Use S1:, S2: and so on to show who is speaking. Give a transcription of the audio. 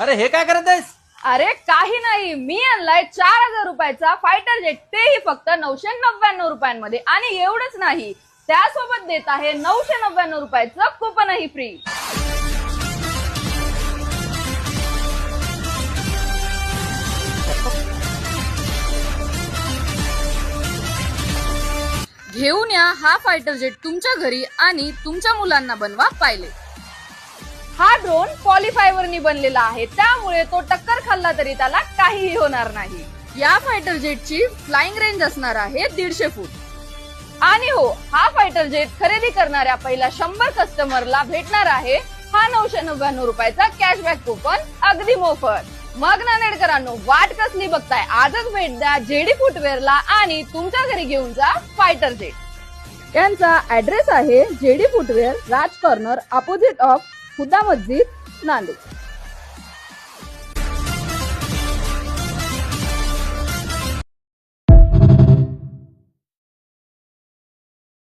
S1: अरे हे काय करत आहेस?
S2: अरे काही नाही, मी आणलाय 4000 रुपयाचा फायटर जेट, तेही फक्त 999 रुपयांमध्ये. आणि एवढंच नाही, त्यासोबत देत आहे 999 रुपयाचं कुपनही फ्री. घेऊन या हा फायटर जेट तुमच्या घरी आणि तुमच्या मुलांना बनवा पायलट. हा ड्रोन पॉलीफायबरनी बनलेला आहे, त्यामुळे तो टक्कर खाल्ला तरी त्याला काहीही होणार नाही. या फायटर जेटची फ्लाइंग रेंज असणार आहे 150 फूट. आणि हो, हा फायटर जेट खरेदी करणाऱ्या पहिल्या 100 कस्टमरला भेटणार आहे हा 999 रुपयाचा कॅशबॅक कुपन अगदी मोफत. मग नांदेडकरांनो, वाट कसली बघताय? आजच भेट द्या जेडी फुटवेअरला आणि तुमच्या घरी घेऊन जा फायटर जेट. त्यांचा ऍड्रेस आहे JD footwear, Raj corner, opposite of खुदा मस्जिद, नांदेड.